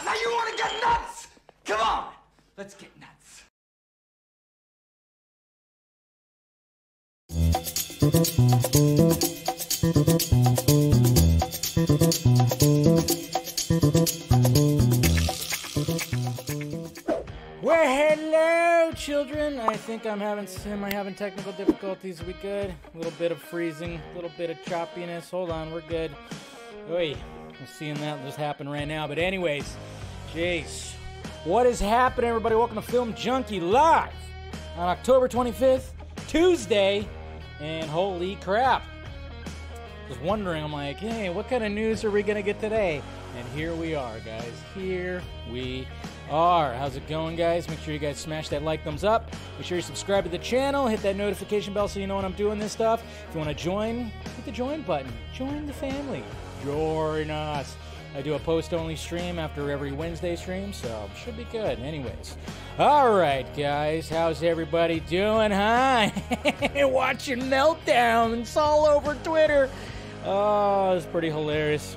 Now you want to get nuts? Come on, let's get nuts. Well, hello, children. I think am I having technical difficulties? Are we good? A little bit of freezing, a little bit of choppiness. Hold on, we're good. Oi, I'm seeing that just happen right now. But anyways, jeez. What is happening, everybody? Welcome to Film Junkie Live on October 25th, Tuesday. And holy crap. Just wondering, I'm like, hey, what kind of news are we going to get today? And here we are, guys. Here we are. How's it going, guys? Make sure you guys smash that like, thumbs up. Make sure you subscribe to the channel. Hit that notification bell so you know when I'm doing this stuff. If you want to join, hit the join button. Join the family. Join us. I do a post-only stream after every Wednesday stream, so should be good. Anyways. All right, guys. How's everybody doing? Hi. Watching meltdowns all over Twitter. Oh, it's pretty hilarious.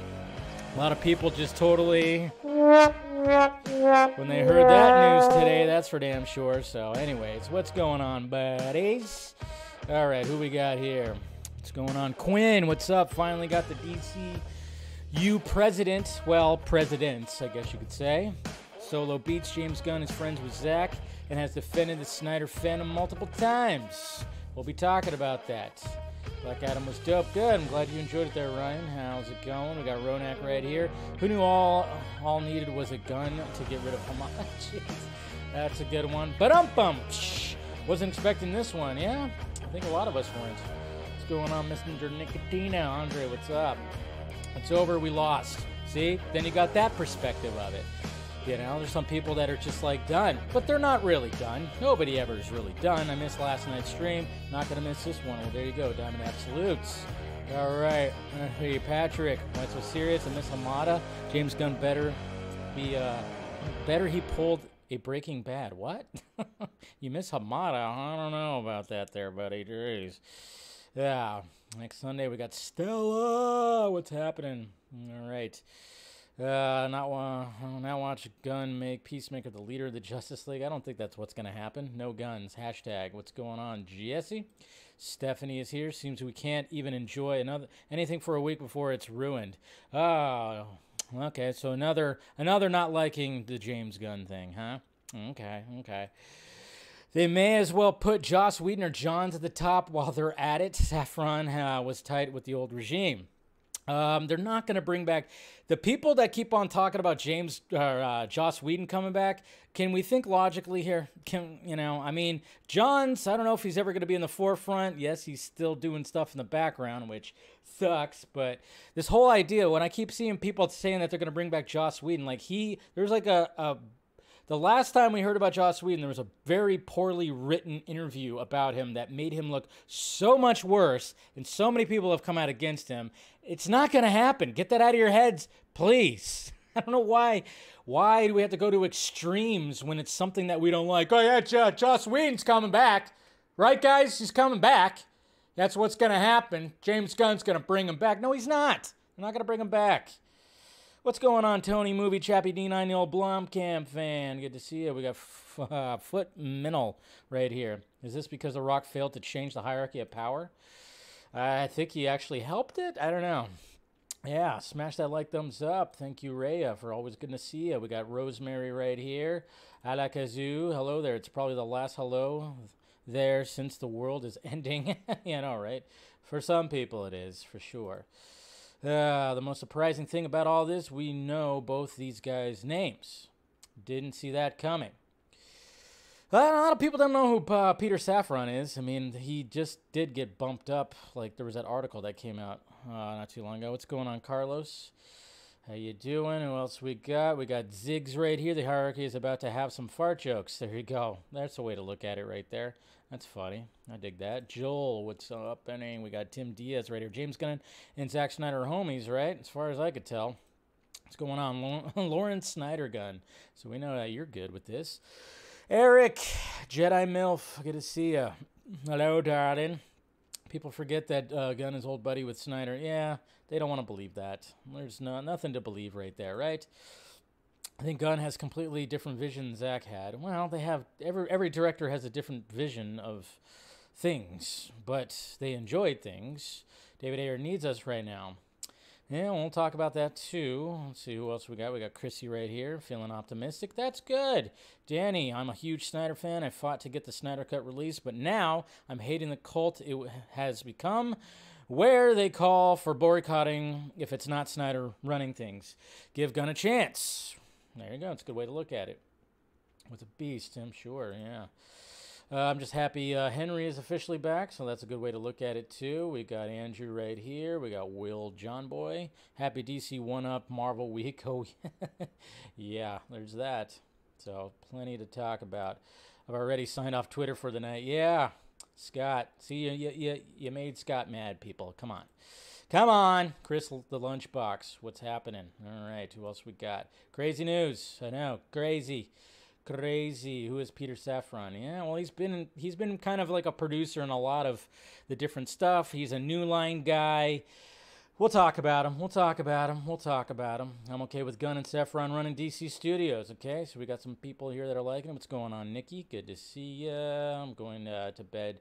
A lot of people just totally, when they heard that news today, that's for damn sure. So anyways, what's going on, buddies? All right, who we got here? What's going on? Quinn, what's up? Finally got the DCU president. Well, presidents, I guess you could say. Solo beats James Gunn is friends with Zack and has defended the Snyder Phantom multiple times. We'll be talking about that. Black Adam was dope. Good. I'm glad you enjoyed it there, Ryan. How's it going? We got Ronak right here. Who knew all needed was a gun to get rid of Hamas? Jeez. That's a good one. Ba-dum-bum. Wasn't expecting this one. Yeah, I think a lot of us weren't. What's going on, Mr. Nicotina? Andre, what's up? It's over. We lost. See? Then you got that perspective of it. You know, there's some people that are just like done, but they're not really done. Nobody ever is really done. I missed last night's stream. Not going to miss this one. Well, there you go. Diamond Absolutes. All right. Hey, Patrick. Why so serious? I miss Hamada. James Gunn better he pulled a Breaking Bad. What? You miss Hamada? I don't know about that there, buddy. Jeez. Yeah. Next Sunday we got Stella. What's happening? All right. Not watch Gunn make Peacemaker the leader of the Justice League. I don't think that's what's going to happen. No guns. Hashtag. What's going on, Jesse? Stephanie is here. Seems we can't even enjoy anything for a week before it's ruined. Oh, okay. So another not liking the James Gunn thing, huh? Okay. They may as well put Joss Whedon or Johns at the top while they're at it. Safran was tight with the old regime. They're not going to bring back the people that keep on talking about Joss Whedon coming back. Can we think logically here? Johns, I don't know if he's ever going to be in the forefront. Yes, he's still doing stuff in the background, which sucks. But this whole idea, when I keep seeing people saying that they're going to bring back Joss Whedon, there's like the last time we heard about Joss Whedon, there was a very poorly written interview about him that made him look so much worse, and so many people have come out against him. It's not going to happen. Get that out of your heads, please. I don't know why. Why do we have to go to extremes when it's something that we don't like? Oh, yeah, Joss Whedon's coming back. Right, guys? He's coming back. That's what's going to happen. James Gunn's going to bring him back. No, he's not. They're not going to bring him back. What's going on, Tony? Movie Chappie D9, the old Blomkamp fan. Good to see you. We got Foot Minnow right here. Is this because The Rock failed to change the hierarchy of power? I think he actually helped it. I don't know. Yeah, smash that like, thumbs up. Thank you, Rhea, for always good to see you. We got Rosemary right here. Alakazoo, hello there. It's probably the last hello there since the world is ending. You know, right? For some people it is, for sure. The most surprising thing about all this, we know both these guys' names. Didn't see that coming. A lot of people don't know who Peter Safran is. I mean, he just did get bumped up. Like, there was that article that came out not too long ago. What's going on, Carlos? How you doing? Who else we got? We got Ziggs right here. The hierarchy is about to have some fart jokes. There you go. That's a way to look at it right there. That's funny. I dig that. Joel, what's up? We got Tim Diaz right here. James Gunn and Zack Snyder are homies, right? As far as I could tell. What's going on? Lawrence Snyder Gunn. So we know that you're good with this. Eric, Jedi MILF, good to see you. Hello, darling. People forget that Gunn is old buddy with Snyder. Yeah, they don't want to believe that. There's nothing to believe right there, right? I think Gunn has completely different vision than Zack had. Well, they have every director has a different vision of things, but they enjoyed things. David Ayer needs us right now. Yeah, we'll talk about that too. Let's see who else we got. We got Chrissy right here, feeling optimistic. That's good. Danny, I'm a huge Snyder fan. I fought to get the Snyder Cut released, but now I'm hating the cult it has become, where they call for boycotting if it's not Snyder running things. Give Gunn a chance. There you go. It's a good way to look at it. With a beast, I'm sure, yeah. I'm just happy Henry is officially back, so that's a good way to look at it, too. We got Andrew right here. We got Will John Boy. Happy DC 1-Up Marvel Week. Oh, yeah, there's that. So, plenty to talk about. I've already signed off Twitter for the night. Yeah, Scott. See, you made Scott mad, people. Come on. Come on. Chris the Lunchbox. What's happening? All right, who else we got? Crazy news. I know, crazy. Who is Peter Safran? Yeah, well, he's been kind of like a producer in a lot of the different stuff. He's a New Line guy. We'll talk about him. I'm okay with Gunn and Safran running DC Studios, okay? So we got some people here that are liking him. What's going on, Nikki? Good to see ya. I'm going to bed.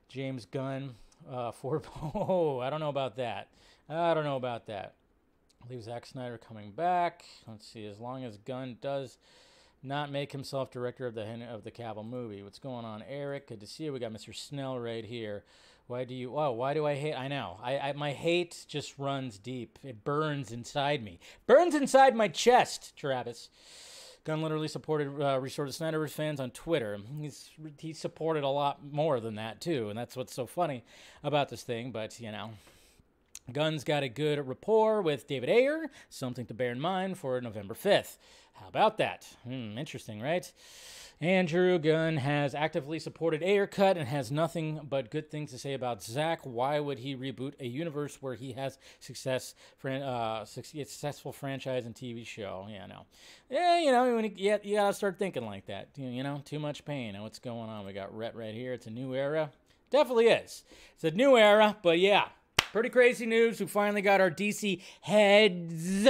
James Gunn, I don't know about that. I believe Zack Snyder coming back. Let's see, as long as Gunn does not make himself director of the Cavill movie. What's going on, Eric? Good to see you. We got Mr. Snell right here. Why do I hate? I know. My hate just runs deep. It burns inside me. Burns inside my chest, Travis. Gunn literally supported Restore the Snyderverse fans on Twitter. He supported a lot more than that, too, and that's what's so funny about this thing, but, you know. Gunn's got a good rapport with David Ayer, something to bear in mind for November 5th. How about that? Interesting, right? Andrew Gunn has actively supported Ayer cut and has nothing but good things to say about Zack. Why would he reboot a universe where he has successful franchise and TV show? Yeah, no. Yeah, you know, you gotta start thinking like that. You know, too much pain. And what's going on? We got Rhett right here. It's a new era. Definitely is. It's a new era, but yeah. Pretty crazy news. We finally got our DC heads,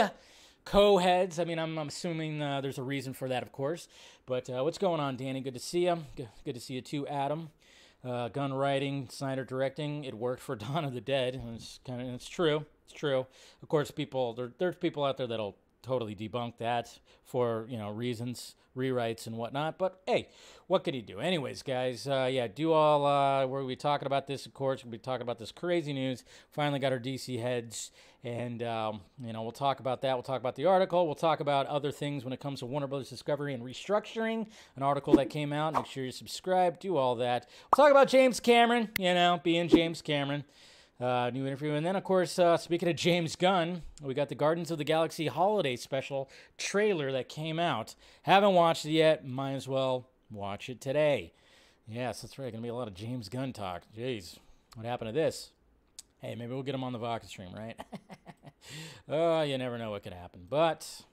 co-heads. I mean, I'm assuming there's a reason for that, of course. But what's going on, Danny? Good to see you. Good to see you too, Adam. Gunn writing, Snyder directing. It worked for Dawn of the Dead. It's true. It's true. Of course, there's people out there that'll totally debunk that for, you know, reasons, rewrites and whatnot. But hey, what could he do? Anyways, guys, yeah, we'll be talking about this, of course. We'll be talking about this crazy news. Finally got our DC heads, and you know, we'll talk about that. We'll talk about the article. We'll talk about other things when it comes to Warner Brothers Discovery and restructuring, an article that came out. Make sure you subscribe, do all that. We'll talk about James Cameron, you know, being James Cameron. New interview. And then, of course, speaking of James Gunn, we got the Guardians of the Galaxy holiday special trailer that came out. Haven't watched it yet. Might as well watch it today. Yes, that's right. Going to be a lot of James Gunn talk. Jeez, what happened to this? Hey, maybe we'll get him on the Vodka stream, right? Oh, you never know what could happen. But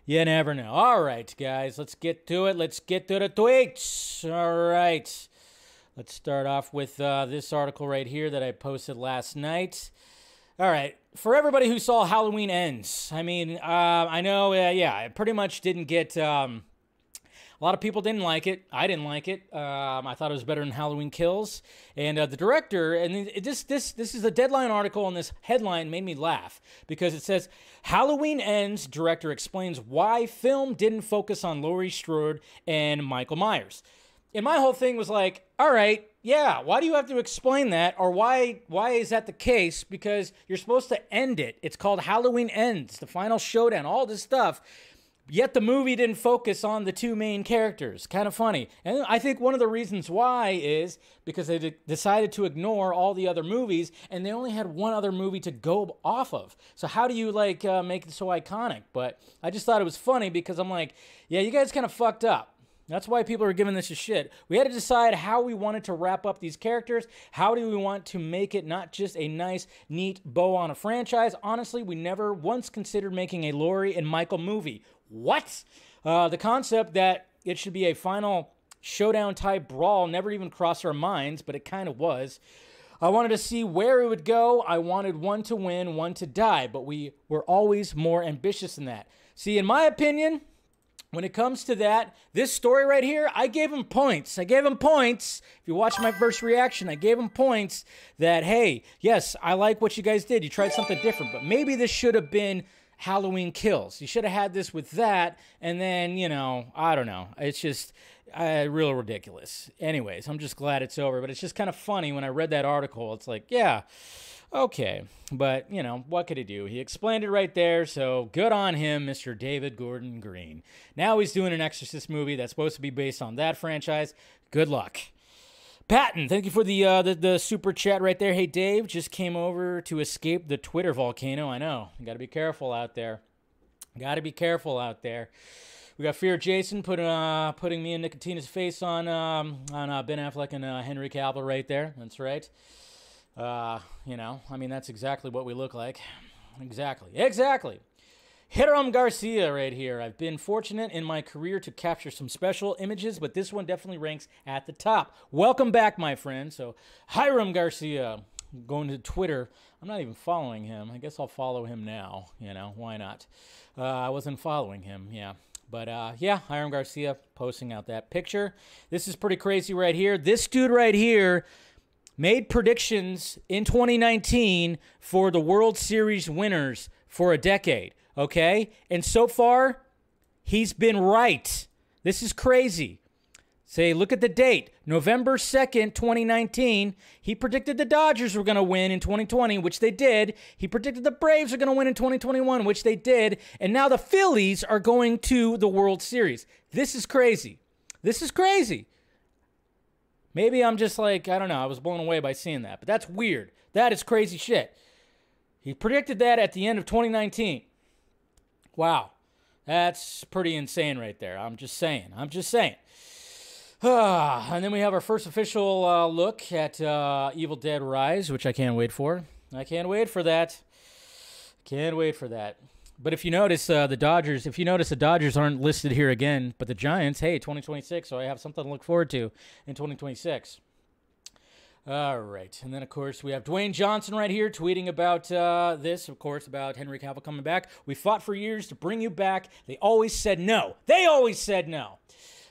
you never know. All right, guys, let's get to it. Let's get to the tweets. All right. Let's start off with this article right here that I posted last night. All right. For everybody who saw Halloween Ends, I mean, I know, yeah, it pretty much didn't get... a lot of people didn't like it. I didn't like it. I thought it was better than Halloween Kills. And the director, and this is a Deadline article, and this headline made me laugh because it says, Halloween Ends director explains why film didn't focus on Laurie Strode and Michael Myers. And my whole thing was like, all right, yeah, why do you have to explain that? Or why is that the case? Because you're supposed to end it. It's called Halloween Ends, the final showdown, all this stuff. Yet the movie didn't focus on the two main characters. Kind of funny. And I think one of the reasons why is because they decided to ignore all the other movies, and they only had one other movie to go off of. So how do you, like, make it so iconic? But I just thought it was funny because I'm like, yeah, you guys kind of fucked up. That's why people are giving this a shit. We had to decide how we wanted to wrap up these characters. How do we want to make it not just a nice, neat bow on a franchise? Honestly, we never once considered making a Laurie and Michael movie. What? The concept that it should be a final showdown-type brawl never even crossed our minds, but it kind of was. I wanted to see where it would go. I wanted one to win, one to die, but we were always more ambitious than that. See, in my opinion... when it comes to that, this story right here, I gave him points. I gave him points. If you watch my first reaction, I gave him points that, hey, yes, I like what you guys did. You tried something different, but maybe this should have been Halloween Kills. You should have had this with that, and then, you know, I don't know. It's just real ridiculous. Anyways, I'm just glad it's over, but it's just kind of funny when I read that article. It's like, yeah, okay, but, you know, what could he do? He explained it right there, so good on him, Mr. David Gordon Green. Now he's doing an Exorcist movie that's supposed to be based on that franchise. Good luck. Patton, thank you for the super chat right there. Hey, Dave, just came over to escape the Twitter volcano. I know. You got to be careful out there. Got to be careful out there. We got Fear Jason putting me and Nicotina's face on Ben Affleck and Henry Cavill right there. That's right. You know, I mean, that's exactly what we look like. Exactly. Hiram Garcia right here. I've been fortunate in my career to capture some special images, but this one definitely ranks at the top. Welcome back, my friend. So, Hiram Garcia, going to Twitter. I'm not even following him. I guess I'll follow him now. You know, why not? I wasn't following him, yeah. But, yeah, Hiram Garcia posting out that picture. This is pretty crazy right here. This dude right here made predictions in 2019 for the World Series winners for a decade, okay? And so far, he's been right. This is crazy. Say, look at the date, November 2nd, 2019. He predicted the Dodgers were going to win in 2020, which they did. He predicted the Braves are going to win in 2021, which they did. And now the Phillies are going to the World Series. This is crazy. This is crazy. Maybe I'm just like, I don't know, I was blown away by seeing that. But that's weird. That is crazy shit. He predicted that at the end of 2019. Wow. That's pretty insane right there. I'm just saying. And then we have our first official look at Evil Dead Rise, which I can't wait for. I can't wait for that. But if you notice, the Dodgers aren't listed here again, but the Giants, hey, 2026, so I have something to look forward to in 2026. All right, and then, of course, we have Dwayne Johnson right here tweeting about this, of course, about Henry Cavill coming back. We fought for years to bring you back. They always said no.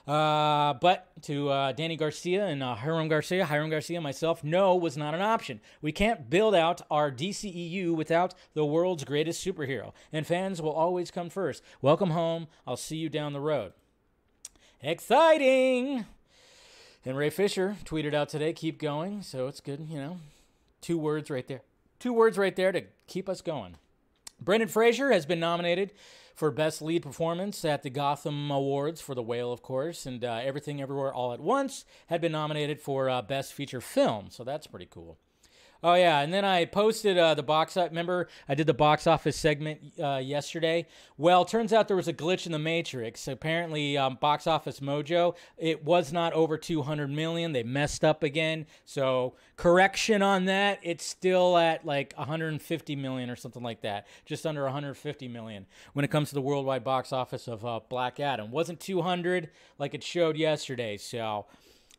But to Danny Garcia and Hiram Garcia, myself, no was not an option. We can't build out our DCEU without the world's greatest superhero, and fans will always come first. Welcome home. I'll see you down the road. Exciting! And Ray Fisher tweeted out today, keep going, so it's good, 2 words right there. 2 words right there to keep us going. Brendan Fraser has been nominated for Best Lead Performance at the Gotham Awards for The Whale, of course, and Everything Everywhere All at Once had been nominated for Best Feature Film, so that's pretty cool. Oh, yeah, and then I posted the box office. Remember, I did the box office segment yesterday? Well, turns out there was a glitch in the Matrix. Apparently, Box Office Mojo, it was not over 200 million. They messed up again. So, correction on that, it's still at like 150 million or something like that. Just under 150 million when it comes to the worldwide box office of Black Adam. Wasn't 200 like it showed yesterday, so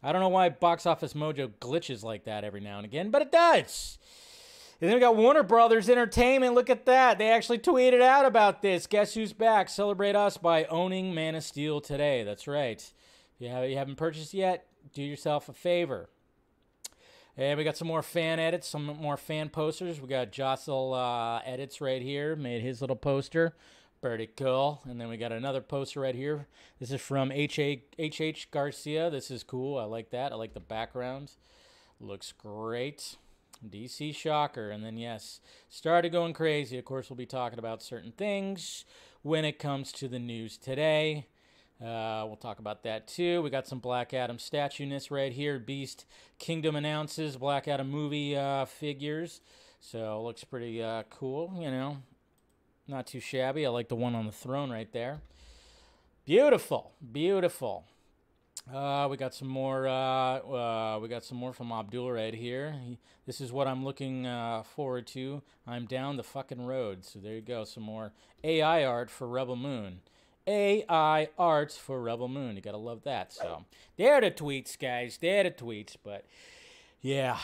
I don't know why Box Office Mojo glitches like that every now and again, but it does. And then we got Warner Brothers Entertainment. Look at that. They actually tweeted out about this. Guess who's back? Celebrate us by owning Man of Steel today. That's right. If you haven't purchased yet, do yourself a favor. And we got some more fan edits, some more fan posters. We got Jocelyn Edits right here. Made his little poster. Pretty cool. And then we got another poster right here. This is from H.H. Garcia. This is cool. I like that. I like the background. Looks great. DC Shocker. And then, yes, started going crazy. Of course, we'll be talking about certain things when it comes to the news today. We'll talk about that, too. We got some Black Adam statue-ness right here. Beast Kingdom announces Black Adam movie figures. So, it looks pretty cool, Not too shabby. I like the one on the throne right there. Beautiful. We got some more. We got some more from Abdul right here. This is what I'm looking forward to. I'm down the fucking road. So there you go. Some more AI art for Rebel Moon. AI art for Rebel Moon. You gotta love that. So there are the tweets, guys. But yeah.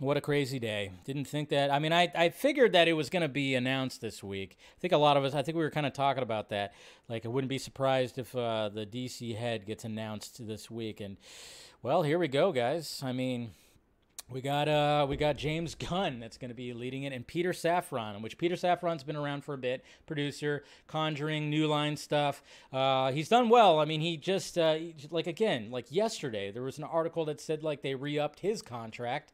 What a crazy day. Didn't think that. I mean, I figured that it was going to be announced this week. I think a lot of us, we were kind of talking about that. Like, I wouldn't be surprised if the DC head gets announced this week. And, well, here we go, guys. I mean, we got James Gunn that's going to be leading it, and Peter Safran, which Peter Safran's been around for a bit, producer, Conjuring, New Line stuff. He's done well. I mean, he just, like yesterday, there was an article that said, like, they re-upped his contract.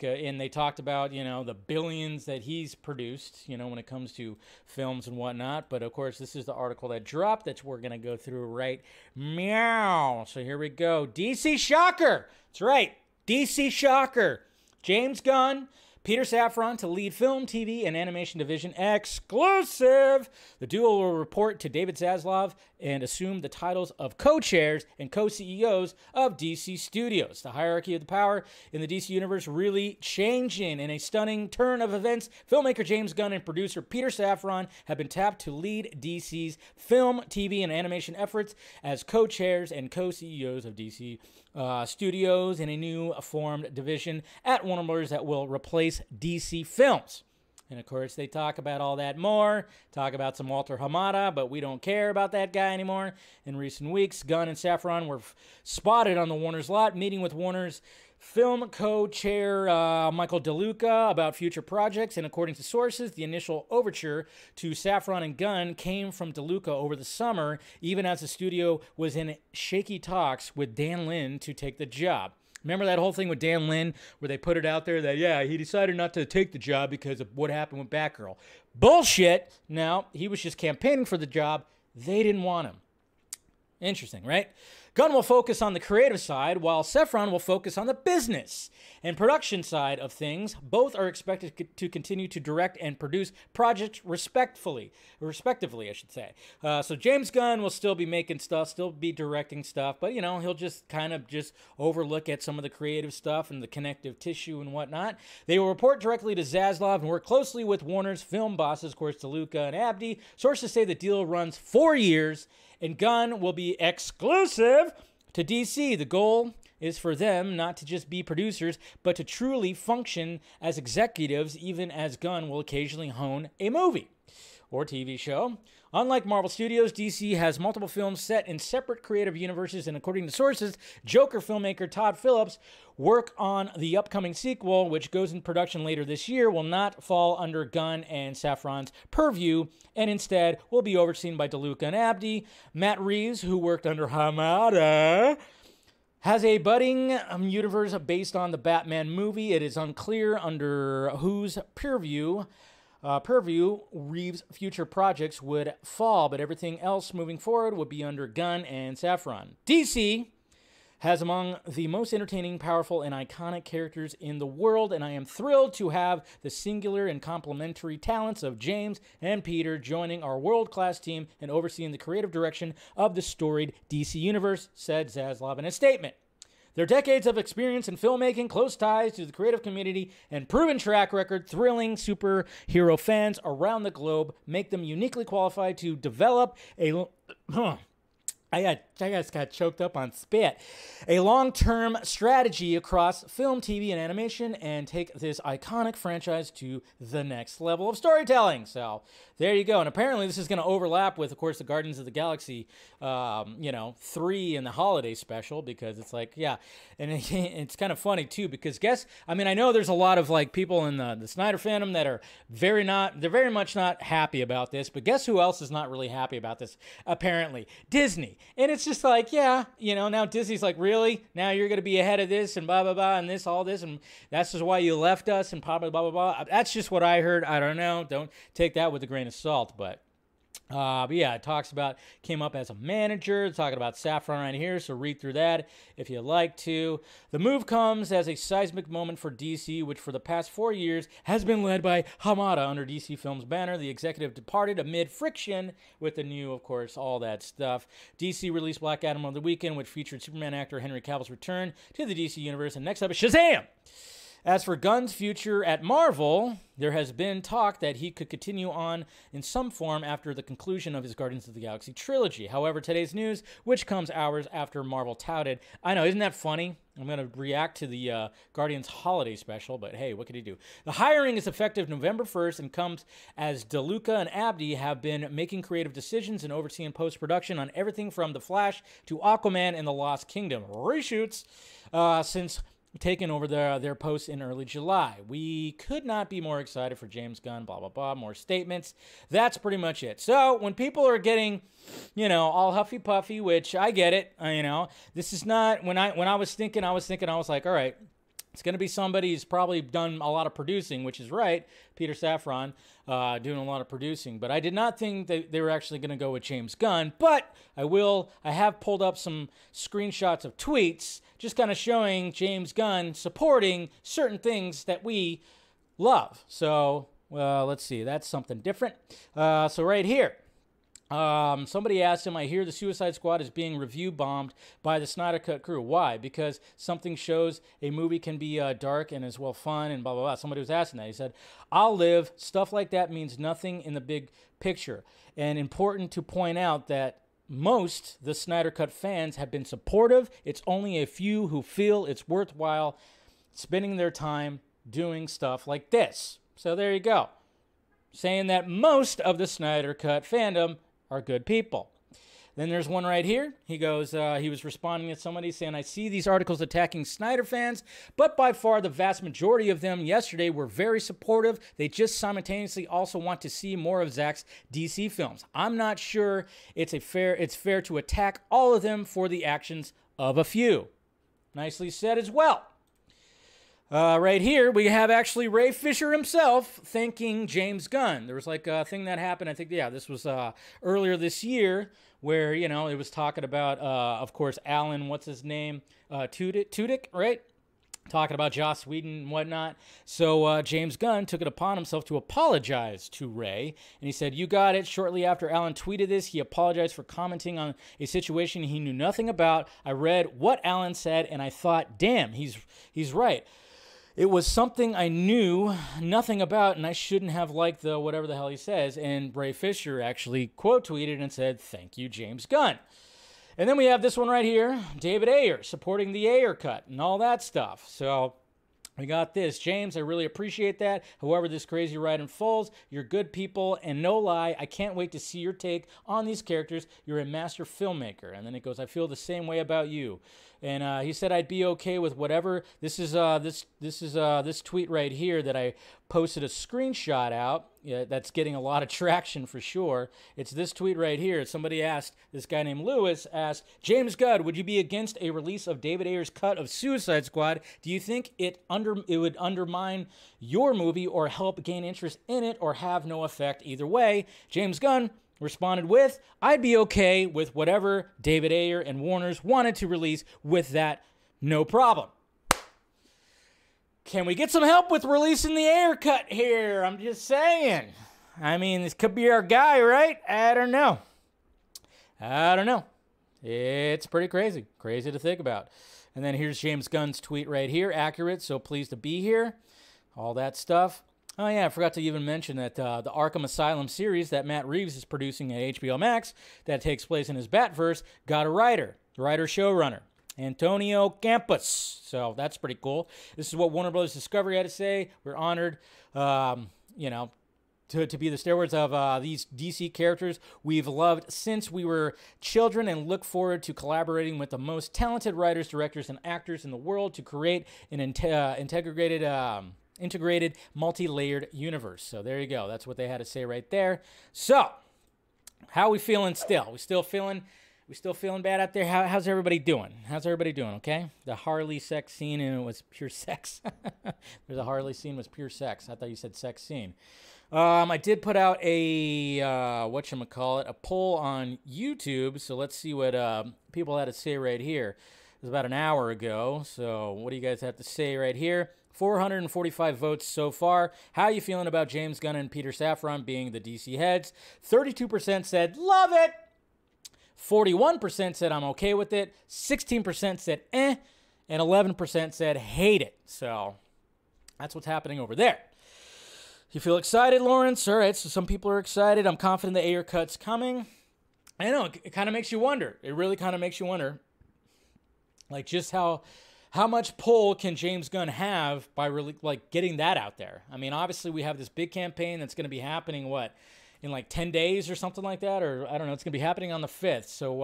And they talked about, the billions that he's produced, when it comes to films and whatnot. But, of course, this is the article that dropped that we're going to go through right meow. So here we go. DC Shocker. That's right. DC Shocker. James Gunn, Peter Safran to lead film, TV, and animation division exclusive. The duo will report to David Zaslav and assume the titles of co-chairs and co-CEOs of DC Studios. The hierarchy of the power in the DC universe really changing. In a stunning turn of events, filmmaker James Gunn and producer Peter Safran have been tapped to lead DC's film, TV, and animation efforts as co-chairs and co-CEOs of DC Studios in a new formed division at Warner Bros. That will replace DC Films. And of course, they talk about all that more, talk about some Walter Hamada, but we don't care about that guy anymore. In recent weeks, Gunn and Safran were spotted on the Warner's lot, meeting with Warner's film co-chair Michael DeLuca about future projects. And according to sources, the initial overture to Safran and Gunn came from DeLuca over the summer, even as the studio was in shaky talks with Dan Lin to take the job. Remember that whole thing with Dan Lin where they put it out there that, yeah, he decided not to take the job because of what happened with Batgirl? Bullshit. No, he was just campaigning for the job. They didn't want him. Interesting, right? Gunn will focus on the creative side, while Safran will focus on the business and production side of things. Both are expected to continue to direct and produce projects respectively, I should say. So James Gunn will still be making stuff, still be directing stuff, but, you know, he'll just kind of just overlook at some of the creative stuff and the connective tissue and whatnot. They will report directly to Zaslav and work closely with Warner's film bosses, of course, DeLuca and Abdy. Sources say the deal runs 4 years, and Gunn will be exclusive to DC. The goal is for them not to just be producers, but to truly function as executives, even as Gunn will occasionally hone a movie or TV show. Unlike Marvel Studios, DC has multiple films set in separate creative universes, and according to sources, Joker filmmaker Todd Phillips' work on the upcoming sequel, which goes in production later this year, will not fall under Gunn and Safran's purview, and instead will be overseen by DeLuca and Abdy. Matt Reeves, who worked under Hamada, has a budding universe based on the Batman movie. It is unclear under whose purview Reeves' future projects would fall, but everything else moving forward would be under Gunn and Safran. DC has among the most entertaining, powerful, and iconic characters in the world, and I am thrilled to have the singular and complementary talents of James and Peter joining our world-class team and overseeing the creative direction of the storied DC universe, said Zaslav in a statement. Their decades of experience in filmmaking, close ties to the creative community, and proven track record thrilling superhero fans around the globe make them uniquely qualified to develop a... I just got choked up on spit. A long-term strategy across film, TV, and animation, and take this iconic franchise to the next level of storytelling. So there you go. And apparently this is going to overlap with, of course, the Guardians of the Galaxy, 3 in the holiday special, because it's like, yeah. And it's kind of funny, too, because I know there's a lot of, like, people in the Snyder fandom that are very much not happy about this, but guess who else is not really happy about this, apparently? Disney. And it's just like, yeah, now Disney's like, really? Now you're going to be ahead of this and blah, blah, blah, and this, all this, and that's just why you left us and blah, blah, blah, blah, blah. That's just what I heard. I don't know. Don't take that with a grain of salt, but yeah, it came up as a manager, talking about Safran right here, so read through that if you'd like to. The move comes as a seismic moment for DC, which for the past 4 years has been led by Hamada under DC Films' banner. The executive departed amid friction with the new, of course, all that stuff. DC released Black Adam on the weekend, which featured Superman actor Henry Cavill's return to the DC universe, and next up is Shazam! As for Gunn's future at Marvel, there has been talk that he could continue on in some form after the conclusion of his Guardians of the Galaxy trilogy. However, today's news, which comes hours after Marvel touted, I know, isn't that funny? I'm going to react to the Guardians holiday special, but hey, what can he do? The hiring is effective November 1st and comes as DeLuca and Abdy have been making creative decisions and overseeing post-production on everything from The Flash to Aquaman and the Lost Kingdom reshoots since taken over their posts in early July. We could not be more excited for James Gunn, blah, blah, blah, more statements. That's pretty much it. So when people are getting, all huffy-puffy, which I get it, this is not, when I was thinking, I was like, all right, it's going to be somebody who's probably done a lot of producing, which is right, Peter Safran, doing a lot of producing. But I did not think that they were actually going to go with James Gunn. But I have pulled up some screenshots of tweets just kind of showing James Gunn supporting certain things that we love. So, let's see. That's something different. So right here. Somebody asked him, I hear the Suicide Squad is being review bombed by the Snyder Cut crew. Why? Because something shows a movie can be dark and as well fun and blah, blah, blah. Somebody was asking that. He said, I'll live. Stuff like that means nothing in the big picture. And important to point out that the Snyder Cut fans have been supportive. It's only a few who feel it's worthwhile spending their time doing stuff like this. So there you go. saying that most of the Snyder Cut fandom are good people. Then there's one right here. He goes, he was responding to somebody saying, I see these articles attacking Snyder fans, but by far the vast majority of them yesterday were very supportive. They just simultaneously also want to see more of Zack's DC films. I'm not sure it's fair to attack all of them for the actions of a few. Nicely said as well. Right here, we have actually Ray Fisher himself thanking James Gunn. There was like a thing that happened, I think, yeah, this was earlier this year, where, you know, it was talking about, of course, Alan, what's his name? Tudyk, right? Talking about Joss Whedon and whatnot. So James Gunn took it upon himself to apologize to Ray. And he said, you got it. Shortly after Alan tweeted this, he apologized for commenting on a situation he knew nothing about. I read what Alan said, and I thought, damn, he's right. It was something I knew nothing about, and I shouldn't have liked the whatever the hell he says. And Ray Fisher actually quote tweeted and said, thank you, James Gunn. And then we have this one right here, David Ayer, supporting the Ayer cut and all that stuff. So we got this. James, I really appreciate that. However this crazy ride unfolds, you're good people, and no lie, I can't wait to see your take on these characters. You're a master filmmaker. And then it goes, I feel the same way about you. And he said I'd be okay with whatever. This is this tweet right here that I posted a screenshot out. Yeah, that's getting a lot of traction for sure. It's this tweet right here. Somebody asked, this guy named Lewis asked, James Gunn, would you be against a release of David Ayer's cut of Suicide Squad? Do you think it would undermine your movie or help gain interest in it or have no effect either way? James Gunn responded with, I'd be okay with whatever David Ayer and Warner's wanted to release with that, no problem. Can we get some help with releasing the Ayer cut here? I'm just saying. I mean, this could be our guy, right? I don't know. It's pretty crazy. Crazy to think about. And then here's James Gunn's tweet right here. Accurate, so pleased to be here. All that stuff. Oh, yeah, I forgot to even mention that the Arkham Asylum series that Matt Reeves is producing at HBO Max that takes place in his Batverse got a writer-showrunner, Antonio Campos. So that's pretty cool. This is what Warner Bros. Discovery had to say. We're honored, to be the stewards of these DC characters we've loved since we were children and look forward to collaborating with the most talented writers, directors, and actors in the world to create an integrated, multi-layered universe. So there you go. That's what they had to say right there. So, how are we feeling still? We still feeling bad out there? How's everybody doing? Okay? The Harley sex scene, and it was pure sex. There's a Harley scene was pure sex. I thought you said sex scene. I did put out a, a poll on YouTube. So let's see what people had to say right here. It was about an hour ago. So what do you guys have to say right here? 445 votes so far. How are you feeling about James Gunn and Peter Safran being the DC heads? 32% said, love it. 41% said, I'm okay with it. 16% said, eh. And 11% said, hate it. So that's what's happening over there. You feel excited, Lawrence? All right, so some people are excited. I'm confident the Ayer cut's coming. I know, it kind of makes you wonder. It really kind of makes you wonder, like, just how much pull can James Gunn have by really, like, getting that out there? I mean, obviously we have this big campaign that's going to be happening, in like 10 days or something like that? Or I don't know, it's going to be happening on the 5th. So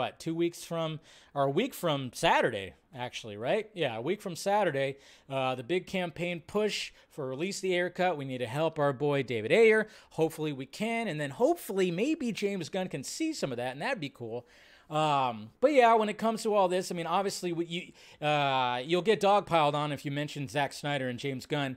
a week from Saturday, actually, right? Yeah, a week from Saturday, the big campaign push for Release the Ayer cut. We need to help our boy David Ayer. Hopefully we can. And then hopefully maybe James Gunn can see some of that, and that'd be cool. But yeah, when it comes to all this, I mean, obviously you'll get dogpiled on if you mention Zack Snyder and James Gunn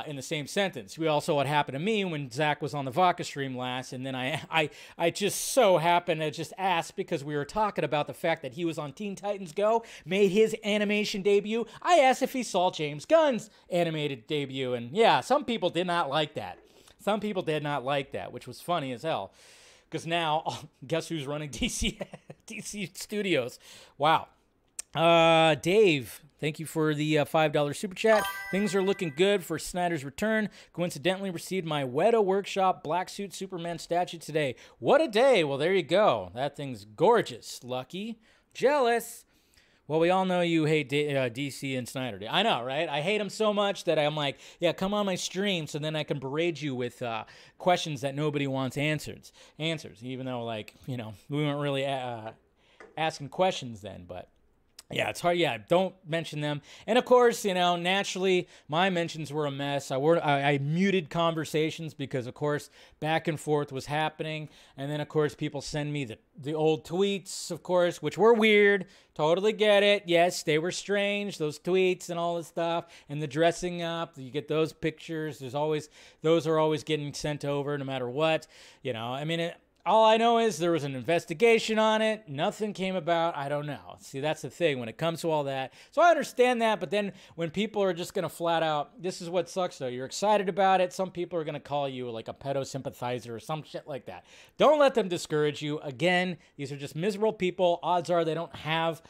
in the same sentence. We also what happened to me when Zack was on the Vodka stream last, and then I just so happened to just ask because we were talking about the fact that he was on Teen Titans Go, made his animation debut. I asked if he saw James Gunn's animated debut, and yeah, some people did not like that. Which was funny as hell. Because now, guess who's running DC Studios? Wow. Dave, thank you for the $5 super chat. Things are looking good for Snyder's return. Coincidentally received my Weta Workshop Black Suit Superman statue today. What a day. Well, there you go. That thing's gorgeous. Lucky. Jealous. Well, we all know you hate DC and Snyder. I know, right? I hate him so much that I'm like, yeah, come on my stream so then I can berate you with questions that nobody wants answers. Even though, like, we weren't really asking questions then, but... yeah, it's hard. Yeah, don't mention them. And of course, naturally, my mentions were a mess. I muted conversations because, of course, back and forth was happening. And then, of course, people send me the old tweets, of course, which were weird. Totally get it. Yes, they were strange, those tweets and all this stuff. And the dressing up, you get those pictures. Those are always getting sent over no matter what. All I know is there was an investigation on it. Nothing came about. I don't know. See, that's the thing when it comes to all that. So I understand that, but then when people are just going to flat out, this is what sucks though. You're excited about it. Some people are going to call you like a pedo sympathizer or some shit like that. Don't let them discourage you. Again, these are just miserable people. Odds are they don't have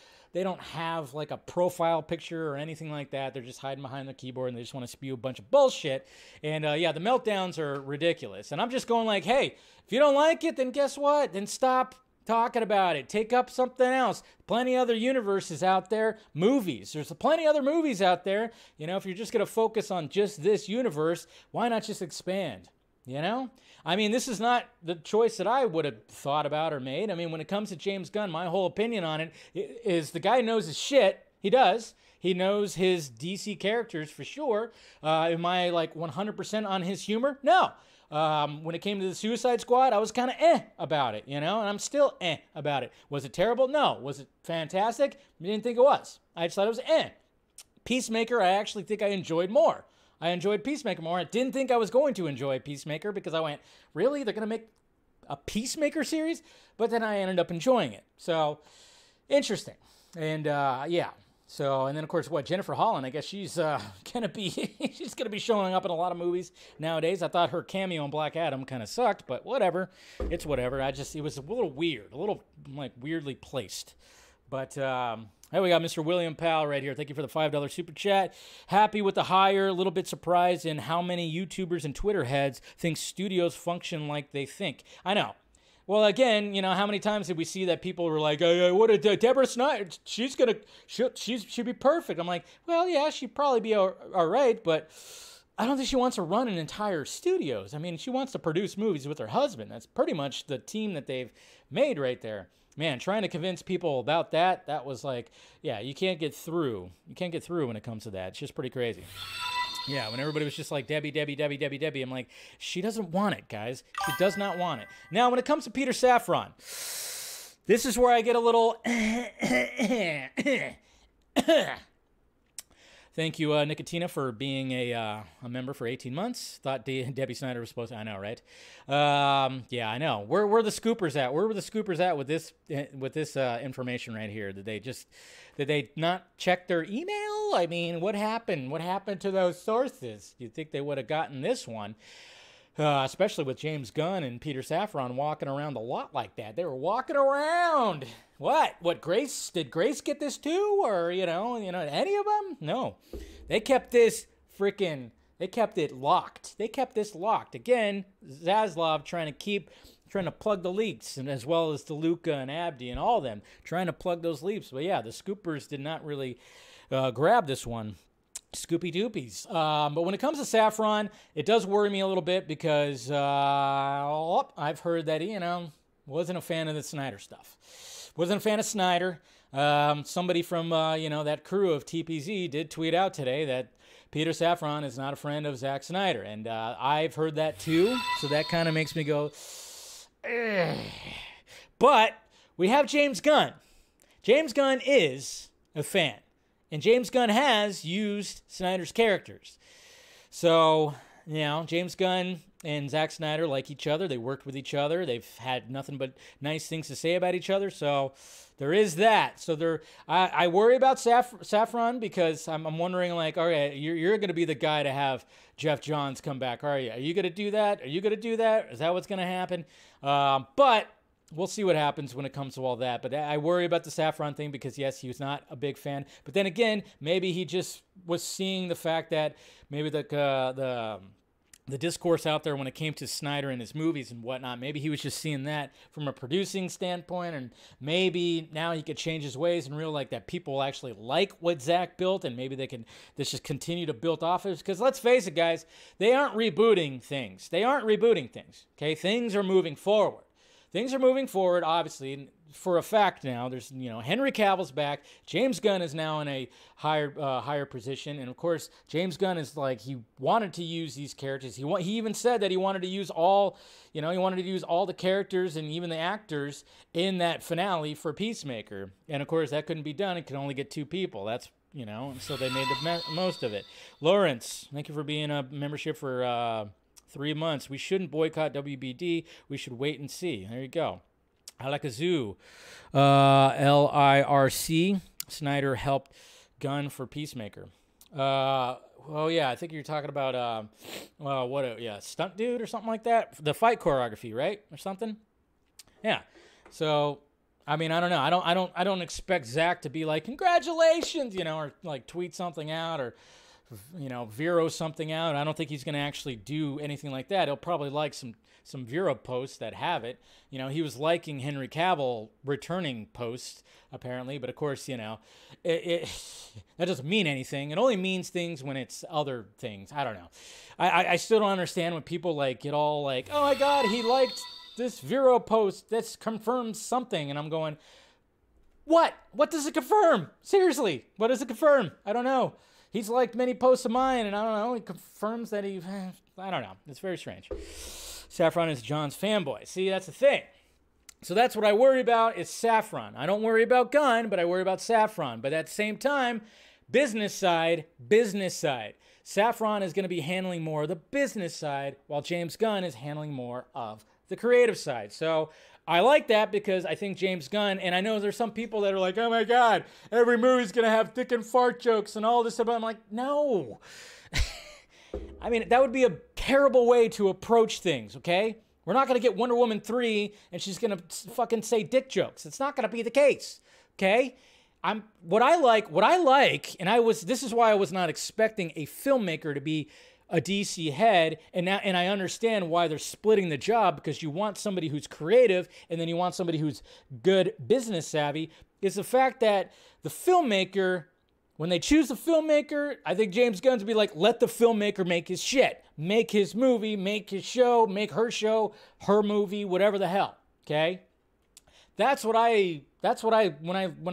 like a profile picture or anything like that. They're just hiding behind the keyboard and they just want to spew a bunch of bullshit. And yeah, the meltdowns are ridiculous. And I'm just going like, hey, if you don't like it, then guess what? Then stop talking about it. Take up something else. Plenty other universes out there. Movies. There's plenty other movies out there. If you're just going to focus on just this universe, why not just expand? This is not the choice that I would have thought about or made. When it comes to James Gunn, my whole opinion on it is the guy knows his shit. He does. He knows his DC characters for sure. Am I like 100% on his humor? No. When it came to the Suicide Squad, I was kind of about it, and I'm still about it. Was it terrible? No. Was it fantastic? I didn't think it was. I just thought it was Peacemaker, I actually think I enjoyed more. I enjoyed Peacemaker more. I didn't think I was going to enjoy Peacemaker because I went, really? They're going to make a Peacemaker series? But then I ended up enjoying it. So, interesting. And, yeah. So, and then, of course, Jennifer Holland, I guess she's going to be she's going to be showing up in a lot of movies nowadays. I thought her cameo in Black Adam kind of sucked, but whatever. It's whatever. It was a little weird, a little, like, weirdly placed. But, hey, we got Mr. William Powell right here. Thank you for the $5 super chat. Happy with the hire. A little bit surprised in how many YouTubers and Twitter heads think studios function like they think. I know. Well, again, how many times did we see that people were like, what a Deborah Snyder, she'll be perfect. I'm like, well, yeah, she'd probably be all right, but I don't think she wants to run an entire studios. She wants to produce movies with her husband. That's pretty much the team that they've made right there. Man, trying to convince people about that was like, yeah, you can't get through. You can't get through when it comes to that. It's just pretty crazy. Yeah, when everybody was just like, Debbie, I'm like, she doesn't want it, guys. She does not want it. Now, when it comes to Peter Safran, this is where I get a little... Thank you, Nicotina, for being a member for 18 months. Thought Debbie Snyder was supposed to... I know, right? Yeah, I know. Where are the scoopers at? Where were the scoopers at with this information right here? Did they not check their email? What happened? What happened to those sources? You'd think they would have gotten this one. Especially with James Gunn and Peter Safran walking around a lot like that. They were walking around. What, Grace? Did Grace get this too? Or, any of them? No. They kept it locked. They kept this locked. Again, Zaslav trying to plug the leaks, and as well as DeLuca and Abdi and all of them, trying to plug those leaks. But yeah, the scoopers did not really grab this one. Scoopy doopies. But when it comes to Safran, it does worry me a little bit because I've heard that he, wasn't a fan of the Snyder stuff. Wasn't a fan of Snyder. Somebody from, that crew of TPZ did tweet out today that Peter Safran is not a friend of Zack Snyder. And I've heard that too. So that kind of makes me go, ugh. But we have James Gunn. James Gunn is a fan. And James Gunn has used Snyder's characters. So, James Gunn and Zack Snyder like each other. They worked with each other. They've had nothing but nice things to say about each other. So there is that. So I worry about Safran because I'm wondering, like, all right, you're going to be the guy to have Jeff Johns come back, are you? Are you going to do that? Are you going to do that? Is that what's going to happen? But we'll see what happens when it comes to all that. But I worry about the Safran thing because, yes, he was not a big fan. But then again, maybe he just was seeing the fact that maybe the the discourse out there when it came to Snyder and his movies and whatnot. Maybe he was just seeing that from a producing standpoint, and maybe now he could change his ways and realize like that people actually like what Zack built, and maybe they can just continue to build off of it. Because let's face it, guys, they aren't rebooting things. They aren't rebooting things. Okay, things are moving forward. Things are moving forward, obviously, for a fact now. There's, Henry Cavill's back. James Gunn is now in a higher position. And, of course, James Gunn is like, he wanted to use these characters. He even said that he wanted to use all the characters and even the actors in that finale for Peacemaker. And, of course, that couldn't be done. It could only get 2 people. That's, and so they made the most of it. Lawrence, thank you for being a membership for 3 months. We shouldn't boycott WBD. We should wait and see. There you go. Alakazoo, LIRC. Snyder helped Gunn for Peacemaker. Oh yeah, I think you're talking about stunt dude or something like that. The fight choreography, right, or something. Yeah. So, I mean, I don't know. I don't expect Zack to be like congratulations, or like tweet something out or Vero something out. I don't think he's going to actually do anything like that. He'll probably like some Vero posts that have it. He was liking Henry Cavill returning posts, apparently. But, of course, that doesn't mean anything. It only means things when it's other things. I don't know. I still don't understand when people, like, get all like, oh, my God, he liked this Vero post. This confirms something. And I'm going, what? What does it confirm? Seriously, what does it confirm? I don't know. He's liked many posts of mine, and I don't know. He confirms that I don't know. It's very strange. Saffron is John's fanboy. See, that's the thing. So that's what I worry about is Saffron. I don't worry about Gunn, but I worry about Saffron. But at the same time, business side. Saffron is going to be handling more of the business side, while James Gunn is handling more of the creative side. So I like that because I think James Gunn, and I know there's some people that are like, oh my God, every movie's going to have dick and fart jokes and all this stuff. I'm like, no. I mean, that would be a terrible way to approach things, okay? We're not going to get Wonder Woman 3 and she's going to fucking say dick jokes. It's not going to be the case, okay? What I like, and this is why I was not expecting a filmmaker to be a DC head, and I understand why they're splitting the job, because you want somebody who's creative and then you want somebody who's good business savvy, is the fact that the filmmaker, when they choose the filmmaker, I think James Gunn's be like, let the filmmaker make his shit. Make his movie, make his show, make her show, her movie, whatever the hell, okay? When I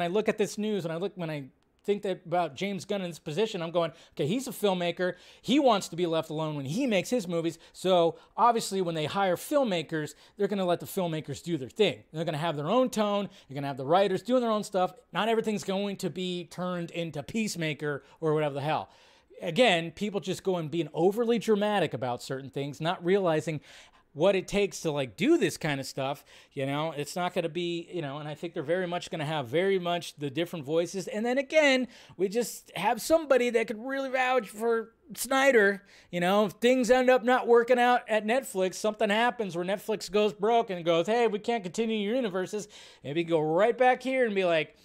look at this news, when I think that about James Gunn in this position, I'm going, okay, he's a filmmaker. He wants to be left alone when he makes his movies. So obviously when they hire filmmakers, they're going to let the filmmakers do their thing. They're going to have their own tone. You're going to have the writers doing their own stuff. Not everything's going to be turned into Peacemaker or whatever the hell. Again, people just go and being overly dramatic about certain things, not realizing what it takes to like do this kind of stuff. It's not going to be, and I think they're very much going to have very much the different voices. And then again, we just have somebody that could really vouch for Snyder. If things end up not working out at Netflix, something happens where Netflix goes broke and goes, hey, we can't continue your universes. Maybe go right back here and be like,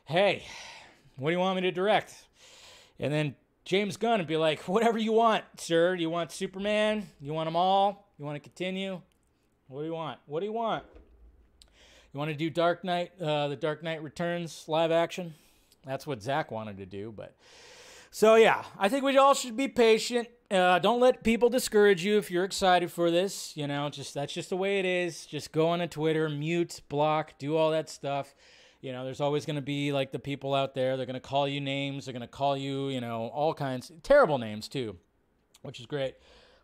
hey, what do you want me to direct? And then James Gunn would be like, whatever you want, sir. Do you want Superman? You want them all? You want to continue? What do you want? What do you want? You want to do Dark Knight, the Dark Knight Returns live action? That's what Zack wanted to do. But so, yeah, I think we all should be patient. Don't let people discourage you if you're excited for this. That's just the way it is. Just go on to Twitter, mute, block, do all that stuff. There's always going to be like the people out there. They're going to call you names. They're going to call you, all kinds, terrible names too, which is great.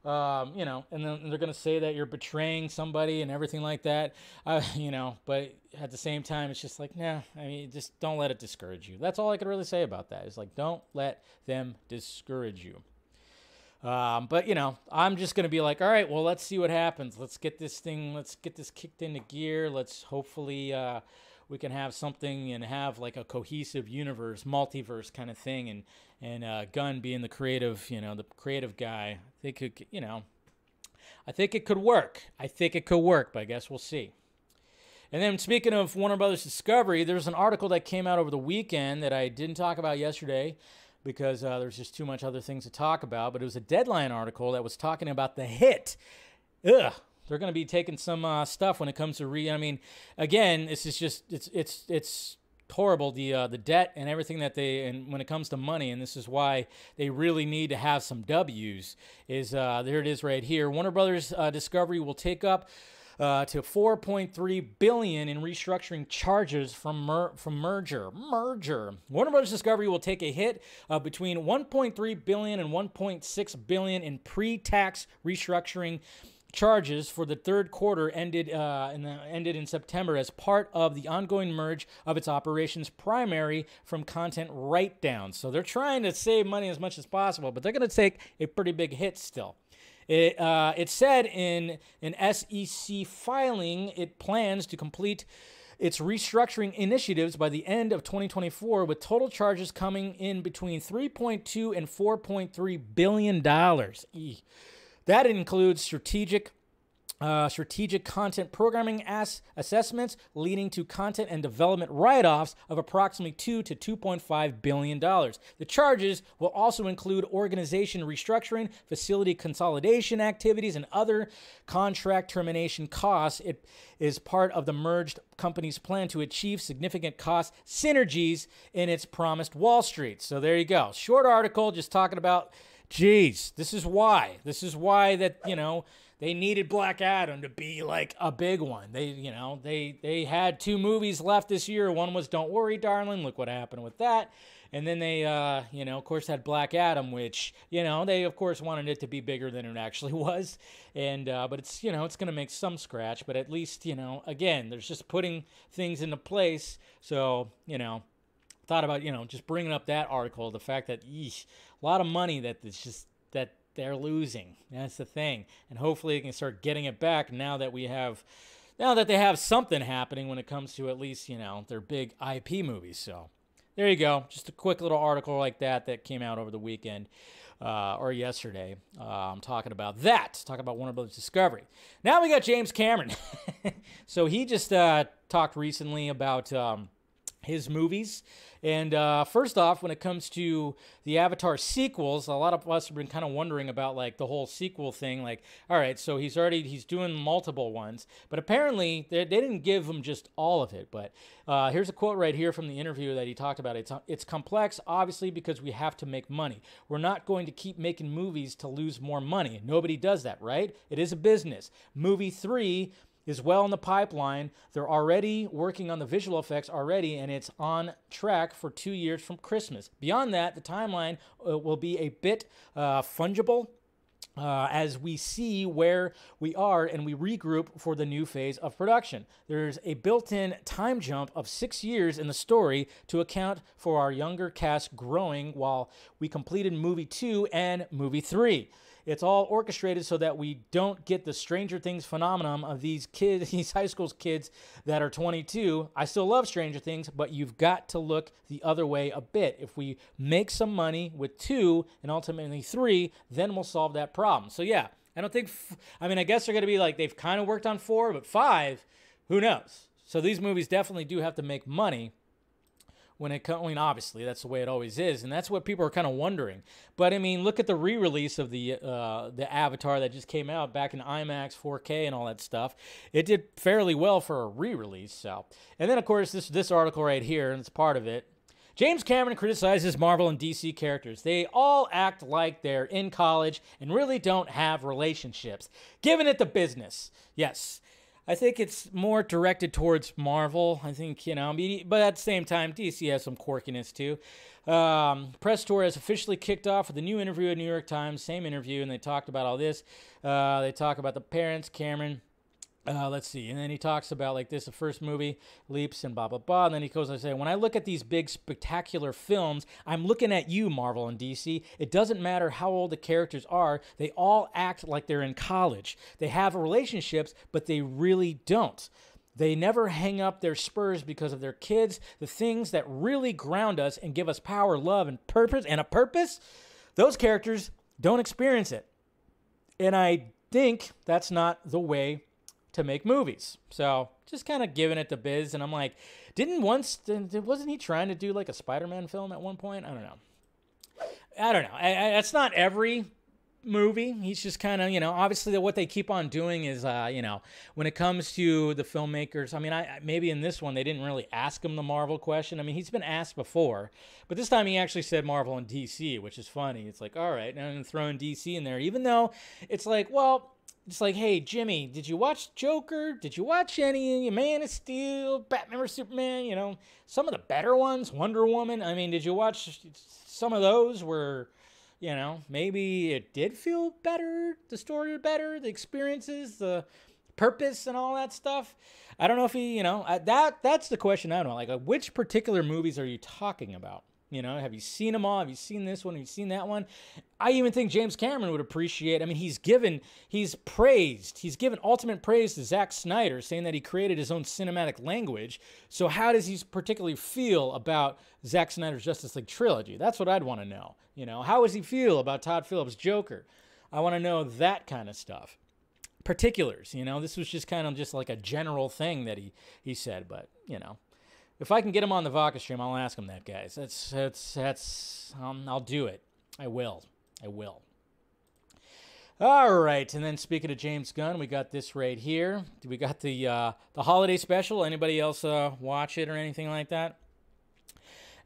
And then they're going to say that you're betraying somebody and everything like that, but at the same time, it's just like, nah, I mean, just don't let it discourage you. That's all I could really say about that. It's like, don't let them discourage you. But, I'm just going to be like, all right, well, let's see what happens. Let's get this kicked into gear. Let's hopefully, we can have something and have like a cohesive universe, multiverse kind of thing. And Gunn being the creative, the creative guy, I think it could work. But I guess we'll see. And then speaking of Warner Brothers Discovery, there's an article that came out over the weekend that I didn't talk about yesterday because there's just too much other things to talk about. But it was a Deadline article that was talking about the hit. Ugh. They're going to be taking some stuff when it comes to I mean, again, this is just it's horrible, the debt and everything that and when it comes to money, and this is why they really need to have some W's, is there it is right here. Warner Brothers Discovery will take up to $4.3 billion in restructuring charges from merger. Warner Brothers Discovery will take a hit of between $1.3 billion and $1.6 billion in pre-tax restructuring charges for the third quarter ended in September as part of the ongoing merge of its operations, primary from content write-downs. So they're trying to save money as much as possible, but they're going to take a pretty big hit still. It said in an SEC filing it plans to complete its restructuring initiatives by the end of 2024, with total charges coming in between $3.2 and $4.3 billion. That includes strategic content programming assessments, leading to content and development write-offs of approximately $2 to $2.5 billion. The charges will also include organization restructuring, facility consolidation activities, and other contract termination costs. It is part of the merged company's plan to achieve significant cost synergies in its promised Wall Street. So there you go. Short article just talking about, geez, this is why that, they needed Black Adam to be like a big one. They had 2 movies left this year. One was Don't Worry, Darling. Look what happened with that. And then they, of course, had Black Adam, which, they, of course, wanted it to be bigger than it actually was. And, but it's, it's going to make some scratch. But at least, again, there's just putting things into place. So, thought about, just bringing up that article, the fact that, a lot of money that they're losing. That's the thing. And hopefully they can start getting it back now that they have something happening when it comes to at least, their big IP movies. So there you go. Just a quick little article like that came out over the weekend or yesterday. I'm talking about that. Talking about Warner Brothers Discovery. Now we got James Cameron. So he just talked recently about his movies. And first off, when it comes to the Avatar sequels, a lot of us have been kind of wondering about like the whole sequel thing. Like, all right, so he's doing multiple ones, but apparently they didn't give him just all of it. But here's a quote right here from the interview that he talked about. It's complex, obviously, because we have to make money. We're not going to keep making movies to lose more money. Nobody does that, right? It is a business. Movie 3 is well in the pipeline. They're already working on the visual effects already, and it's on track for 2 years from Christmas. Beyond that, the timeline will be a bit fungible as we see where we are and we regroup for the new phase of production. There's a built-in time jump of 6 years in the story to account for our younger cast growing while we completed movie 2 and movie 3. It's all orchestrated so that we don't get the Stranger Things phenomenon of these kids, these high school kids that are 22. I still love Stranger Things, but you've got to look the other way a bit. If we make some money with 2 and ultimately 3, then we'll solve that problem. So yeah, I don't think, I guess they're going to be like, they've kind of worked on 4, but 5, who knows? So these movies definitely do have to make money. Obviously, that's the way it always is, and that's what people are kind of wondering. But, look at the re-release of the Avatar that just came out back in IMAX, 4K, and all that stuff. It did fairly well for a re-release. So, and then, of course, this article right here, and it's part of it. James Cameron criticizes Marvel and DC characters. They all act like they're in college and really don't have relationships. Giving it the business. Yes. I think it's more directed towards Marvel. I think, but at the same time, DC has some quirkiness too. Press tour has officially kicked off with a new interview at New York Times. Same interview, and they talked about all this. They talk about the parents, Cameron. Let's see. And then he talks about like this, the first movie, leaps and blah, blah, blah. And then he goes on to say, when I look at these big, spectacular films, I'm looking at you, Marvel and DC. It doesn't matter how old the characters are. They all act like they're in college. They have relationships, but they really don't. They never hang up their spurs because of their kids. The things that really ground us and give us power, love, and purpose, those characters don't experience it. And I think that's not the way to make movies. So just kind of giving it the biz. And I'm like, wasn't he trying to do like a Spider-Man film at one point? I don't know. I don't know. It's not every movie. He's just kind of, obviously what they keep on doing is, when it comes to the filmmakers, I mean, maybe in this one they didn't really ask him the Marvel question. I mean, he's been asked before, but this time he actually said Marvel and DC, which is funny. It's like, all right, now I'm going to throw in DC in there, even though it's like, well, it's like, hey, Jimmy, did you watch Joker? Did you watch any Man of Steel, Batman vs Superman? Some of the better ones, Wonder Woman. I mean, did you watch some of those where, maybe it did feel better, the story better, the experiences, the purpose, and all that stuff? I don't know if he, that's the question I don't know. Like, which particular movies are you talking about? Have you seen them all? Have you seen this one? Have you seen that one? I even think James Cameron would appreciate. I mean, he's given ultimate praise to Zack Snyder, saying that he created his own cinematic language. So how does he particularly feel about Zack Snyder's Justice League trilogy? That's what I'd want to know. How does he feel about Todd Phillips' Joker? I want to know that kind of stuff. Particulars, this was just kind of just like a general thing that he said, but, if I can get him on the Vodka stream, I'll ask him that, guys. I'll do it. I will. All right, and then speaking of James Gunn, we got this right here. We got the holiday special. Anybody else watch it or anything like that?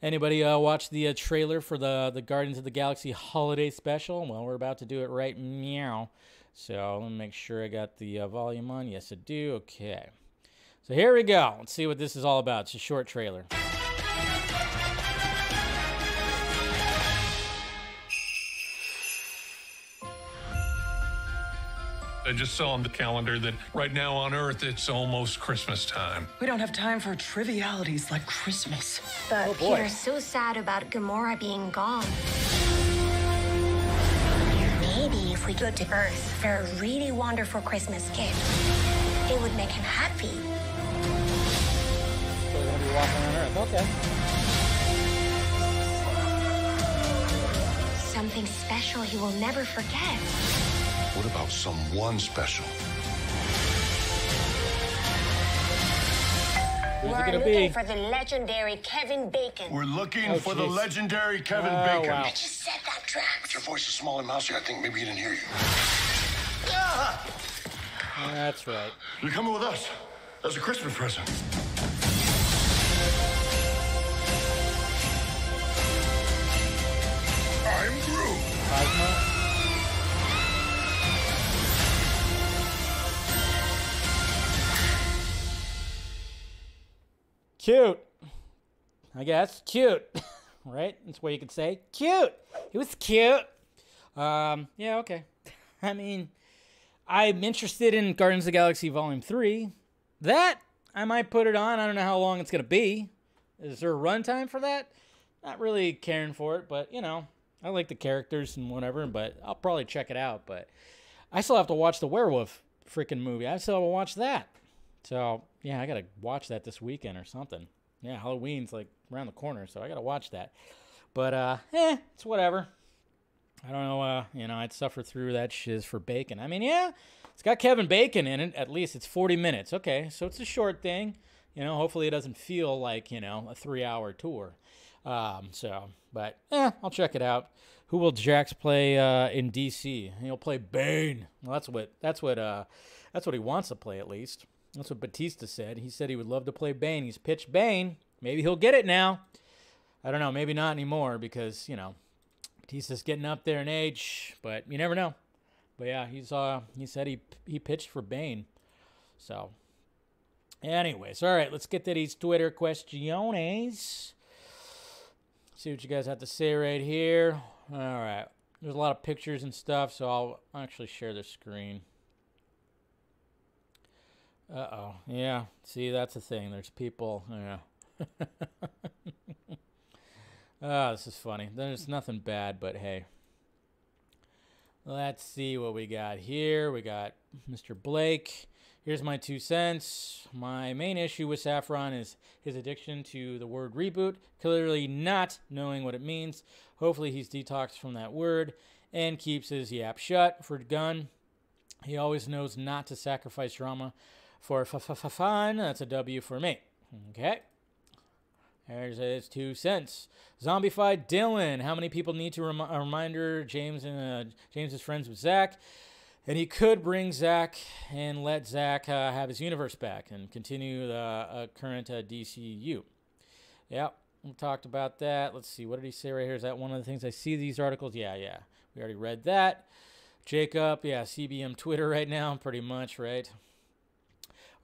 Anybody watch the trailer for the Guardians of the Galaxy holiday special? Well, we're about to do it right meow. So let me make sure I got the volume on. Yes, I do. Okay. So here we go. Let's see what this is all about. It's a short trailer. I just saw on the calendar that right now on Earth, it's almost Christmas time. We don't have time for trivialities like Christmas. But Peter's so sad about Gamora being gone. Maybe if we go to Earth for a really wonderful Christmas gift, it would make him happy. So we're going to be walking on Earth. Okay. Something special he will never forget. What about someone special? Who's it We're gonna looking be? for the legendary Kevin Bacon. We're looking for the jeez. legendary Kevin Bacon. Wow. I just said that, Drax. Your voice is small and mousy. I think maybe he didn't hear you. That's right. You're coming with us as a Christmas present. I'm Groot. Cosmo? Cute. I guess. Cute. Right? That's what you could say. Cute. He was cute. Yeah, okay. I mean, I'm interested in Guardians of the Galaxy Volume 3. That, I might put it on. I don't know how long it's going to be. Is there a runtime for that? Not really caring for it, but, I like the characters and whatever, but I'll probably check it out. But I still have to watch the werewolf freaking movie. I still have to watch that. So, yeah, I got to watch that this weekend or something. Yeah, Halloween's like around the corner, so I got to watch that. But, it's whatever. I don't know, I'd suffer through that shiz for Bacon. I mean, yeah, it's got Kevin Bacon in it. At least it's 40 minutes. Okay, so it's a short thing. Hopefully it doesn't feel like, a 3-hour tour. But I'll check it out. Who will Drax play in DC? He'll play Bane. Well, that's what he wants to play, at least. That's what Batista said. He said he would love to play Bane. He's pitched Bane. Maybe he'll get it now. I don't know. Maybe not anymore because, Batista's getting up there in age, but you never know. But yeah, he said he pitched for Bane. So, anyways, all right, let's get to these Twitter questiones. See what you guys have to say right here. All right, there's a lot of pictures and stuff, so I'll actually share the screen. Uh-oh. Yeah, see, that's the thing. There's people, yeah. This is funny. There's nothing bad, but hey. Let's see what we got here. We got Mr. Blake. Here's my 2 cents. My main issue with Saffron is his addiction to the word reboot, clearly not knowing what it means. Hopefully he's detoxed from that word and keeps his yap shut. For Gunn, he always knows not to sacrifice drama for fun. That's a W for me. Okay. There's his 2 cents. Zombified Dylan. How many people need to a reminder? James is friends with Zach. And he could bring Zach and let Zach have his universe back and continue the current DCU. Yep, we talked about that. Let's see, what did he say right here? Is that one of the things? I see these articles. Yeah. We already read that. Jacob, yeah, CBM Twitter right now, pretty much, right?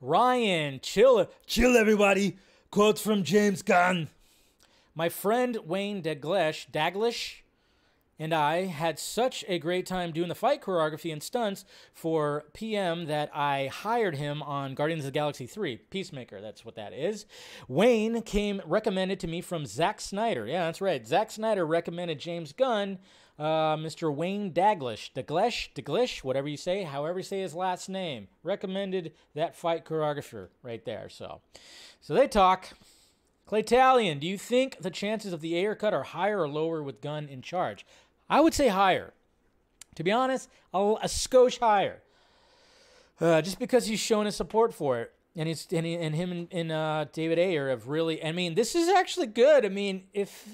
Ryan, chill everybody. Quotes from James Gunn. My friend Wayne Daglish and I had such a great time doing the fight choreography and stunts for PM that I hired him on Guardians of the Galaxy 3. Peacemaker, that's what that is. Wayne came recommended to me from Zack Snyder. Yeah, that's right. Zack Snyder recommended James Gunn, Mr. Wayne Daglish, whatever you say, however you say his last name, recommended that fight choreographer right there. So they talk. Claytalian, do you think the chances of the Ayer cut are higher or lower with Gunn in charge? I would say higher. To be honest, a skosh higher. Just because he's shown his support for it. And him and David Ayer have really, I mean, this is actually good. I mean, if,